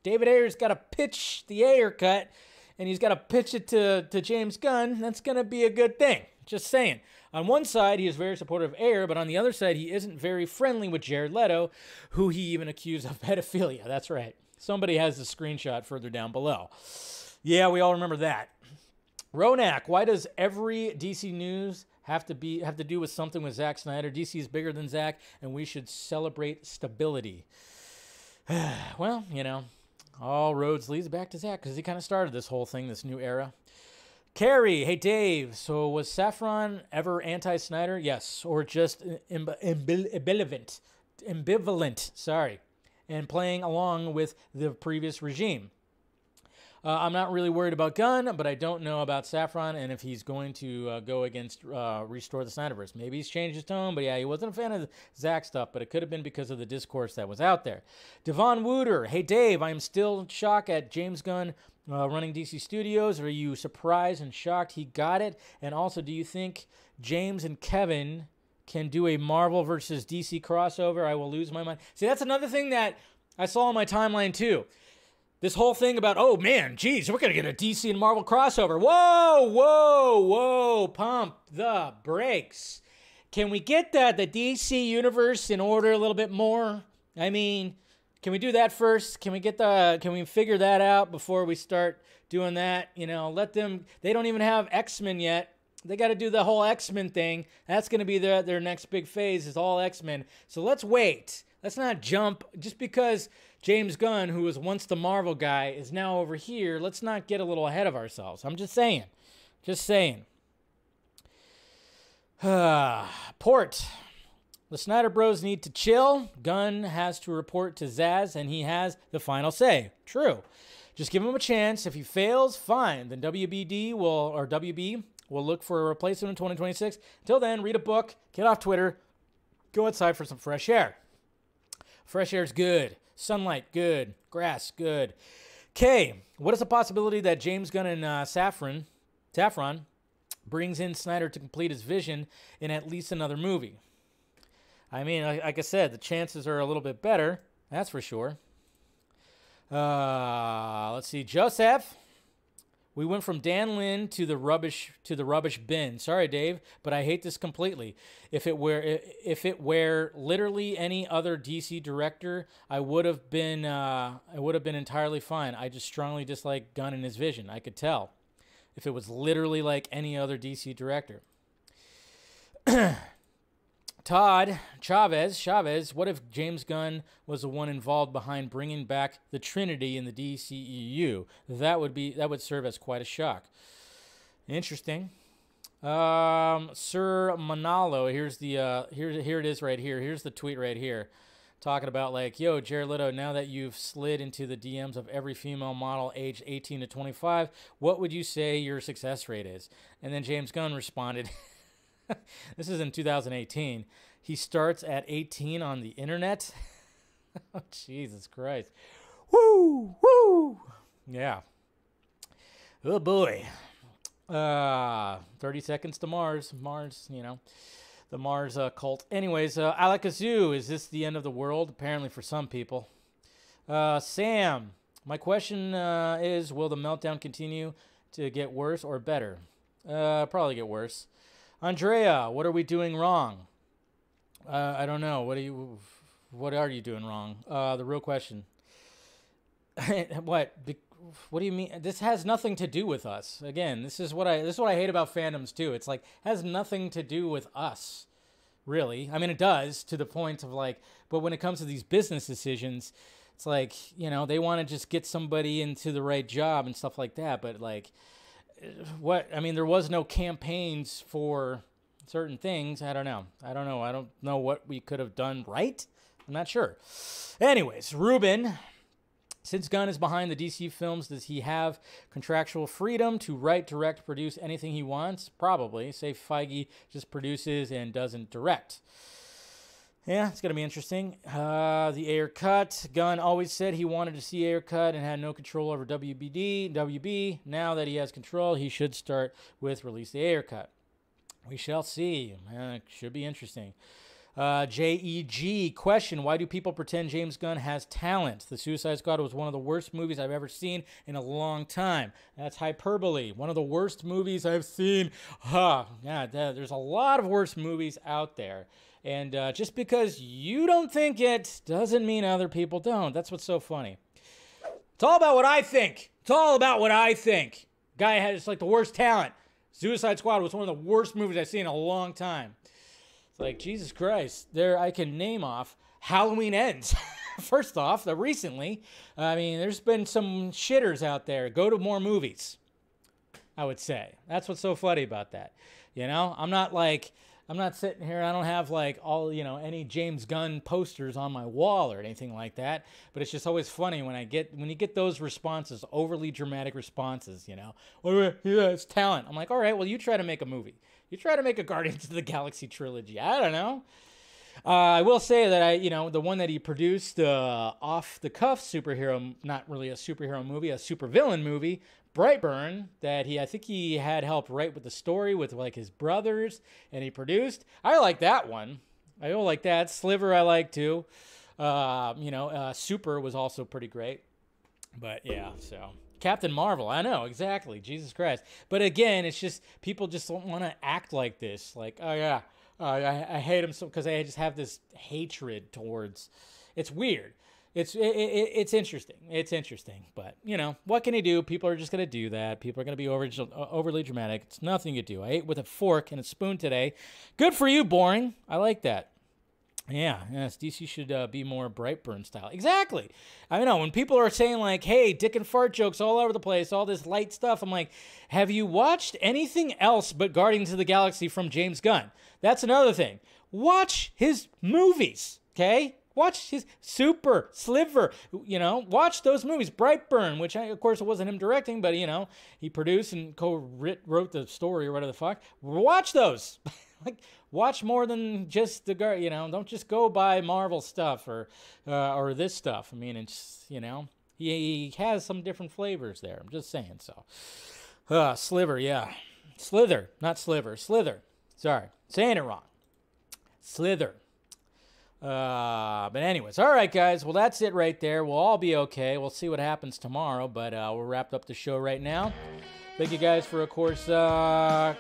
David Ayer's got to pitch the Ayer cut and he's got to pitch it to James Gunn, that's going to be a good thing. Just saying. On one side, he is very supportive of Ayer, but on the other side, he isn't very friendly with Jared Leto, who he even accused of pedophilia. That's right. Somebody has the screenshot further down below. Yeah, we all remember that. Ronak, why does every DC news have to do with something with Zack Snyder? DC is bigger than Zack, and we should celebrate stability. Well, all roads leads back to Zack because he kind of started this whole thing, this new era. Carrie, hey Dave, so was Safran ever anti-Snyder? Yes, or just ambivalent, and playing along with the previous regime. I'm not really worried about Gunn, but I don't know about Safran and if he's going to go against restore the Snyderverse. Maybe he's changed his tone, but yeah, he wasn't a fan of the Zack stuff, but it could have been because of the discourse that was out there. Devon Wooter, hey Dave, I'm still shocked at James Gunn running DC Studios. Are you surprised and shocked he got it? And also, do you think James and Kevin can do a Marvel versus DC crossover? I will lose my mind. See, that's another thing that I saw on my timeline too. This whole thing about, oh man, geez, we're going to get a DC and Marvel crossover. Whoa, pump the brakes. Can we get the DC universe in order a little bit more? I mean, can we do that first? Can we figure that out before we start doing that? Let them, they don't even have X-Men yet. They got to do the whole X-Men thing. That's going to be their next big phase is all X-Men. So let's wait. Let's not jump just because James Gunn, who was once the Marvel guy, is now over here. Let's not get a little ahead of ourselves. I'm just saying. Port. The Snyder Bros need to chill. Gunn has to report to Zaz, and he has the final say. True. Just give him a chance. If he fails, fine. Then WB will look for a replacement in 2026. Until then, read a book, get off Twitter, go outside for some fresh air. Fresh air's good. Sunlight, good. Grass, good. K, what is the possibility that James Gunn and Safran brings in Snyder to complete his vision in at least another movie? I mean, like I said, the chances are a little bit better. That's for sure. Let's see. Joseph. We went from Dan Lin to the rubbish bin. Sorry, Dave, but I hate this completely. If it were literally any other DC director, I would have been entirely fine. I just strongly dislike Gunn and his vision. I could tell. If it was literally like any other DC director. Todd Chavez, what if James Gunn was the one involved behind bringing back the Trinity in the DCEU? That would serve as quite a shock. Interesting. Sir Manalo, here it is right here. Here's the tweet right here. Talking about like, yo, Jared Leto, now that you've slid into the DMs of every female model aged 18 to 25, what would you say your success rate is? And then James Gunn responded, this is in 2018. He starts at 18 on the internet. Oh, Jesus Christ. Woo! Yeah. Oh, boy. 30 Seconds to Mars. the Mars cult. Anyways, Alakazoo, is this the end of the world? Apparently for some people. Sam, my question is, will the meltdown continue to get worse or better? Probably get worse. Andrea, what are we doing wrong? I don't know. What are you doing wrong? The real question. What do you mean? This has nothing to do with us. Again, this is what I hate about fandoms too. It's like has nothing to do with us, really. I mean, it does to the point of like, but when it comes to these business decisions, it's like, you know, they want to just get somebody into the right job and stuff like that. But like, what? I mean, there was no campaigns for certain things. I don't know. I don't know what we could have done right. I'm not sure. Anyways, Ruben. Since Gunn is behind the DC films, does he have contractual freedom to write, direct, produce anything he wants? Probably. Say Feige just produces and doesn't direct. Yeah, it's going to be interesting. The Ayer cut. Gunn always said he wanted to see Ayer cut and had no control over WB. Now that he has control, he should start with release the Ayer cut. We shall see. It should be interesting. JEG, question, why do people pretend James Gunn has talent? The Suicide Squad was one of the worst movies I've ever seen in a long time. That's hyperbole. One of the worst movies I've seen. Yeah, there's a lot of worse movies out there. And just because you don't think it doesn't mean other people don't. That's what's so funny. It's all about what I think. It's all about what I think. Guy has like the worst talent. Suicide Squad was one of the worst movies I've seen in a long time. It's like, Jesus Christ, there I can name off Halloween Ends. First off, recently, I mean, there's been some shitters out there. Go to more movies, I would say. That's what's so funny about that. You know, I'm not sitting here, I don't have like all, you know, any James Gunn posters on my wall or anything like that. But it's just always funny when you get those responses, overly dramatic responses, you know. Well, yeah, it's talent. I'm like, all right, well, you try to make a movie. You try to make a Guardians of the Galaxy trilogy. I don't know. I will say that the one that he produced, off the cuff superhero, not really a superhero movie, a supervillain movie, Brightburn, that I think he had helped write with the story with like his brothers, and he produced. I like that one. I don't like that. Sliver I like too. Super was also pretty great. But yeah, so Captain Marvel, I know, exactly. Jesus Christ. But again, it's just people just don't want to act like this. Like, oh yeah, I hate him so because I just have this hatred towards. It's weird. It's interesting. It's interesting. But you know, what can you do? People are just gonna do that. People are gonna be overly dramatic. It's nothing you do. I ate with a fork and a spoon today. Good for you, boring. I like that. Yeah, yes, DC should be more Brightburn style. Exactly. I know, when people are saying like, hey, dick and fart jokes all over the place, all this light stuff, I'm like, have you watched anything else but Guardians of the Galaxy from James Gunn? That's another thing. Watch his movies, okay? Watch his Super, Sliver, you know, watch those movies. Brightburn, which of course it wasn't him directing, but you know, he produced and wrote the story or whatever the fuck. Watch those. Like, watch more than just the guy, you know, don't just go by Marvel stuff or this stuff. I mean, it's, you know, he has some different flavors there. I'm just saying so. Sliver, yeah. Slither, not sliver. Slither. Sorry, saying it wrong. Slither. But anyways, all right, guys. Well, that's it right there. We'll all be okay. We'll see what happens tomorrow, but we'll wrap up the show right now. Thank you guys for, of course,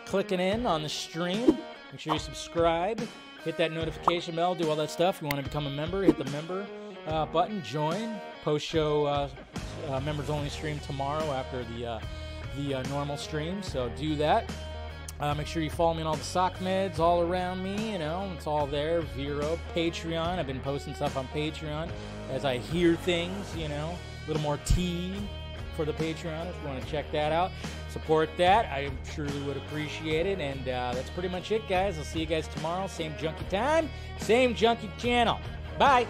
clicking in on the stream. Make sure you subscribe, hit that notification bell, do all that stuff. If you want to become a member, hit the member button, join. Post-show members-only stream tomorrow after the normal stream, so do that. Make sure you follow me on all the sock meds all around me, you know, it's all there. Vero, Patreon, I've been posting stuff on Patreon as I hear things, you know, a little more tea for the Patreon if you want to check that out. Support that. I truly would appreciate it. And that's pretty much it, guys. I'll see you guys tomorrow. Same junkie time, same junkie channel. Bye.